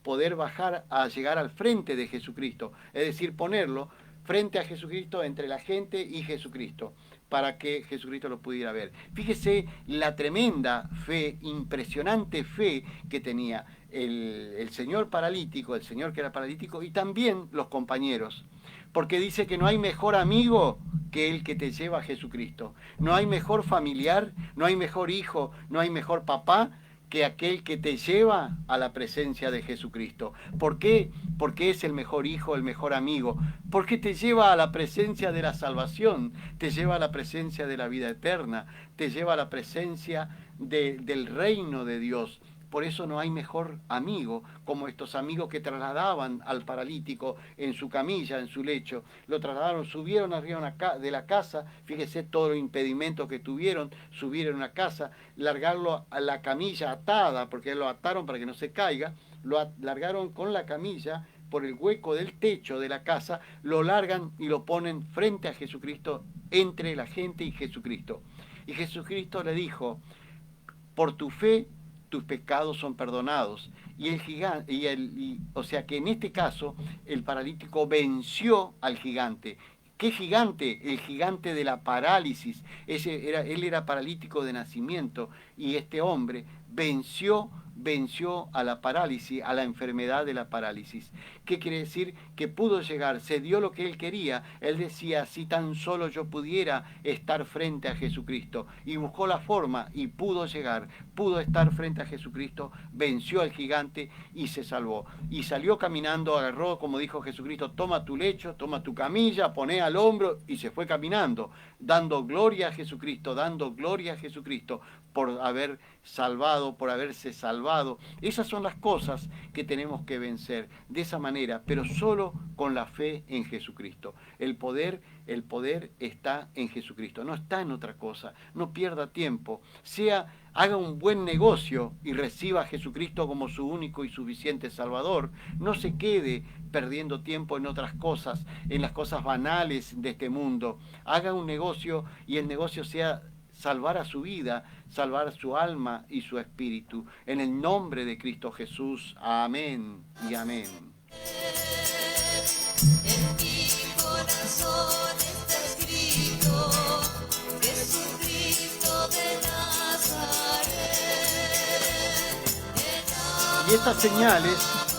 poder bajar a llegar al frente de Jesucristo, es decir, ponerlo frente a Jesucristo, entre la gente y Jesucristo, para que Jesucristo lo pudiera ver. Fíjese la tremenda fe, impresionante fe que tenía el señor paralítico, el señor que era paralítico, y también los compañeros. Porque dice que no hay mejor amigo que el que te lleva a Jesucristo. No hay mejor familiar, no hay mejor hijo, no hay mejor papá que aquel que te lleva a la presencia de Jesucristo. ¿Por qué? Porque es el mejor hijo, el mejor amigo. Porque te lleva a la presencia de la salvación, te lleva a la presencia de la vida eterna, te lleva a la presencia del reino de Dios. Por eso no hay mejor amigo como estos amigos que trasladaban al paralítico en su camilla, en su lecho. Lo trasladaron, subieron arriba de la casa, fíjese todos los impedimentos que tuvieron, subir en una casa, largarlo a la camilla atada, porque lo ataron para que no se caiga, lo largaron con la camilla por el hueco del techo de la casa, lo largan y lo ponen frente a Jesucristo, entre la gente y Jesucristo. Y Jesucristo le dijo, por tu fe, tus pecados son perdonados. Y el gigante, o sea que en este caso el paralítico venció al gigante. ¿Qué gigante? El gigante de la parálisis. Él era paralítico de nacimiento y este hombre venció a la parálisis, a la enfermedad de la parálisis. ¿Qué quiere decir? Que pudo llegar, se dio lo que él quería. Él decía, si tan solo yo pudiera estar frente a Jesucristo. Y buscó la forma y pudo llegar, pudo estar frente a Jesucristo, venció al gigante y se salvó. Y salió caminando, agarró, como dijo Jesucristo, toma tu lecho, toma tu camilla, poné al hombro y se fue caminando, dando gloria a Jesucristo, por haber salvado, por haberse salvado. Esas son las cosas que tenemos que vencer de esa manera, pero solo con la fe en Jesucristo. El poder está en Jesucristo, no está en otra cosa. No pierda tiempo, haga un buen negocio y reciba a Jesucristo como su único y suficiente Salvador. No se quede perdiendo tiempo en otras cosas, en las cosas banales de este mundo. Haga un negocio y el negocio sea salvar a su vida, salvar su alma y su espíritu. En el nombre de Cristo Jesús. Amén y amén. En mi corazón está escrito, Jesucristo de Nazaret.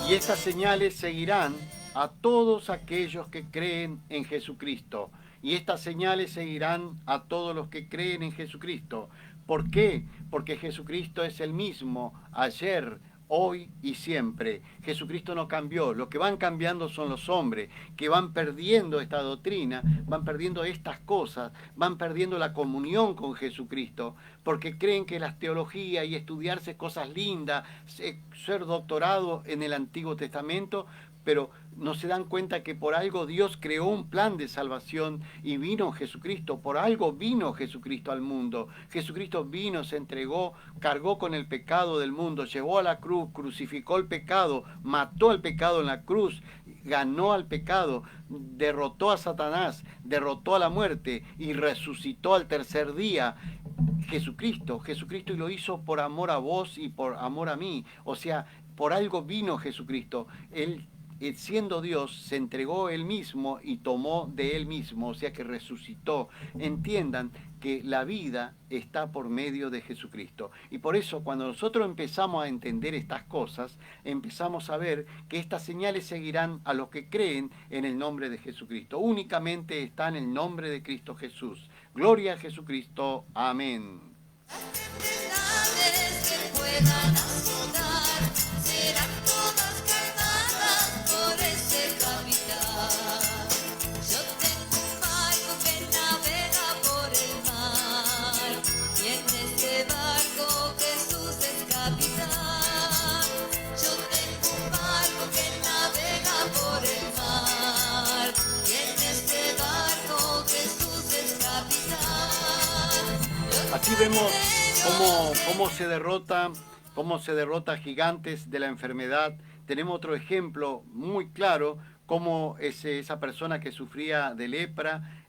Y estas señales seguirán a todos aquellos que creen en Jesucristo. Y estas señales seguirán a todos los que creen en Jesucristo. ¿Por qué? Porque Jesucristo es el mismo ayer, hoy y siempre. Jesucristo no cambió. Lo que van cambiando son los hombres, que van perdiendo esta doctrina, van perdiendo estas cosas, van perdiendo la comunión con Jesucristo, porque creen que la teología y estudiarse cosas lindas, ser doctorado en el Antiguo Testamento, pero no se dan cuenta que por algo Dios creó un plan de salvación y vino Jesucristo, por algo vino Jesucristo al mundo. Jesucristo vino, se entregó, cargó con el pecado del mundo, llevó a la cruz, crucificó el pecado, mató al pecado en la cruz, ganó al pecado, derrotó a Satanás, derrotó a la muerte y resucitó al tercer día. Jesucristo y lo hizo por amor a vos y por amor a mí. O sea, por algo vino Jesucristo. Él, siendo Dios, se entregó él mismo y tomó de él mismo, o sea que resucitó. Entiendan que la vida está por medio de Jesucristo. Y por eso cuando nosotros empezamos a entender estas cosas, empezamos a ver que estas señales seguirán a los que creen en el nombre de Jesucristo. Únicamente está en el nombre de Cristo Jesús. Gloria a Jesucristo. Amén. Tempestades que puedan azotar serán todas calmadas por ese capitán. Yo tengo un barco que navega por el mar y en este barco Jesús es capitán. Yo tengo un barco que navega por el mar y en este barco Jesús es capitán. Aquí vemos cómo se derrota gigantes de la enfermedad. Tenemos otro ejemplo muy claro, cómo esa persona que sufría de lepra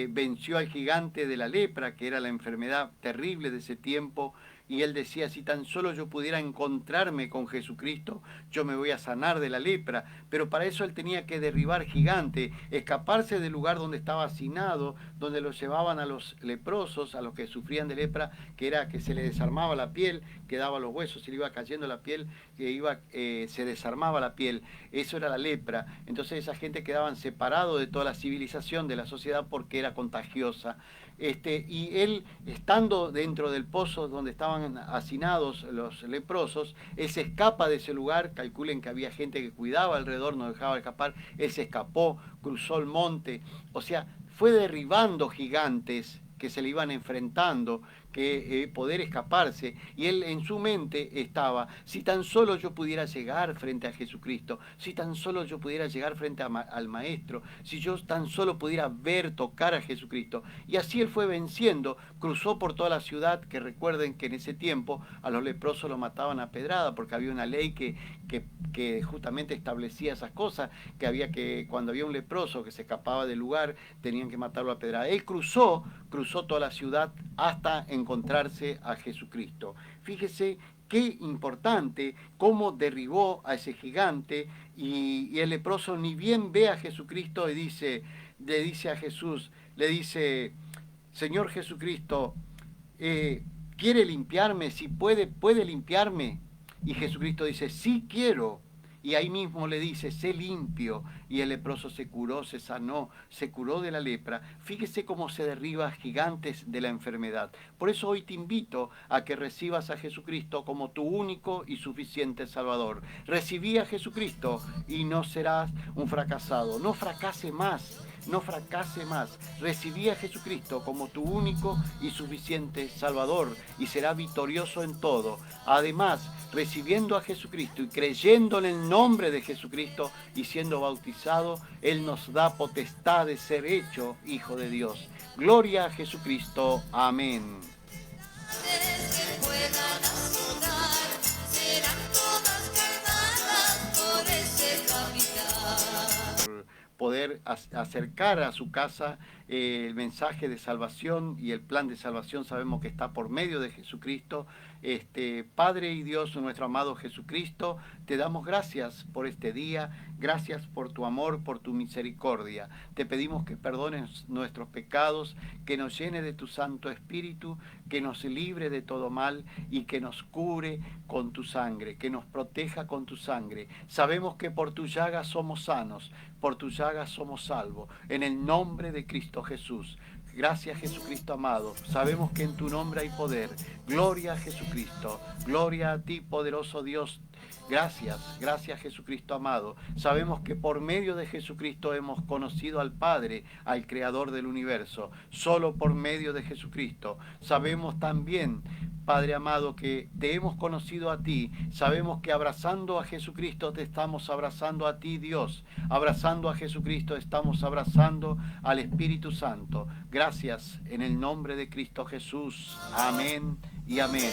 venció al gigante de la lepra, que era la enfermedad terrible de ese tiempo, y él decía, si tan solo yo pudiera encontrarme con Jesucristo, yo me voy a sanar de la lepra. Pero para eso él tenía que derribar gigantes, escaparse del lugar donde estaba hacinado, donde lo llevaban a los leprosos, a los que sufrían de lepra, que era que se le desarmaba la piel, quedaba los huesos, se le iba cayendo la piel, se desarmaba la piel. Eso era la lepra. Entonces esa gente quedaban separados de toda la civilización, de la sociedad, porque era contagiosa. Y él, estando dentro del pozo donde estaban hacinados los leprosos, él se escapa de ese lugar. Calculen que había gente que cuidaba alrededor, no dejaba escapar. Él se escapó, cruzó el monte, o sea, fue derribando gigantes que se le iban enfrentando, que poder escaparse. Y él en su mente estaba, si tan solo yo pudiera llegar frente a Jesucristo, si tan solo yo pudiera llegar frente al Maestro, si yo tan solo pudiera ver, tocar a Jesucristo. Y así él fue venciendo, cruzó por toda la ciudad, que recuerden que en ese tiempo a los leprosos los mataban a pedrada, porque había una ley que justamente establecía esas cosas, que había que, cuando había un leproso que se escapaba del lugar, tenían que matarlo a pedrada. Él cruzó toda la ciudad hasta encontrarse a Jesucristo. Fíjese qué importante cómo derribó a ese gigante, y el leproso ni bien ve a Jesucristo y le dice a Jesús, le dice, Señor Jesucristo, ¿quiere limpiarme? Si puede limpiarme. Y Jesucristo dice, sí quiero. Y ahí mismo le dice, sé limpio. Y el leproso se curó, se sanó, se curó de la lepra. Fíjese cómo se derriba gigantes de la enfermedad. Por eso hoy te invito a que recibas a Jesucristo como tu único y suficiente Salvador. Recibí a Jesucristo y no serás un fracasado. No fracase más. No fracase más. Recibí a Jesucristo como tu único y suficiente Salvador y será victorioso en todo. Además, recibiendo a Jesucristo y creyendo en el nombre de Jesucristo y siendo bautizado, Él nos da potestad de ser hecho hijo de Dios. Gloria a Jesucristo. Amén. Que puedan asombrar, serán todas cargadas por ese capitán. Poder acercar a su casa el mensaje de salvación y el plan de salvación. Sabemos que está por medio de Jesucristo. Padre y Dios, nuestro amado Jesucristo, te damos gracias por este día, gracias por tu amor, por tu misericordia. Te pedimos que perdones nuestros pecados, que nos llene de tu Santo Espíritu, que nos libre de todo mal y que nos cure con tu sangre, que nos proteja con tu sangre. Sabemos que por tu llaga somos sanos, por tu llaga somos salvos. En el nombre de Cristo Jesús. Gracias, Jesucristo amado. Sabemos que en tu nombre hay poder. Gloria a Jesucristo. Gloria a ti, poderoso Dios. Gracias, gracias Jesucristo amado. Sabemos que por medio de Jesucristo hemos conocido al Padre, al Creador del universo. Solo por medio de Jesucristo. Sabemos también, Padre amado, que te hemos conocido a ti. Sabemos que abrazando a Jesucristo te estamos abrazando a ti, Dios. Abrazando a Jesucristo estamos abrazando al Espíritu Santo. Gracias en el nombre de Cristo Jesús. Amén y amén.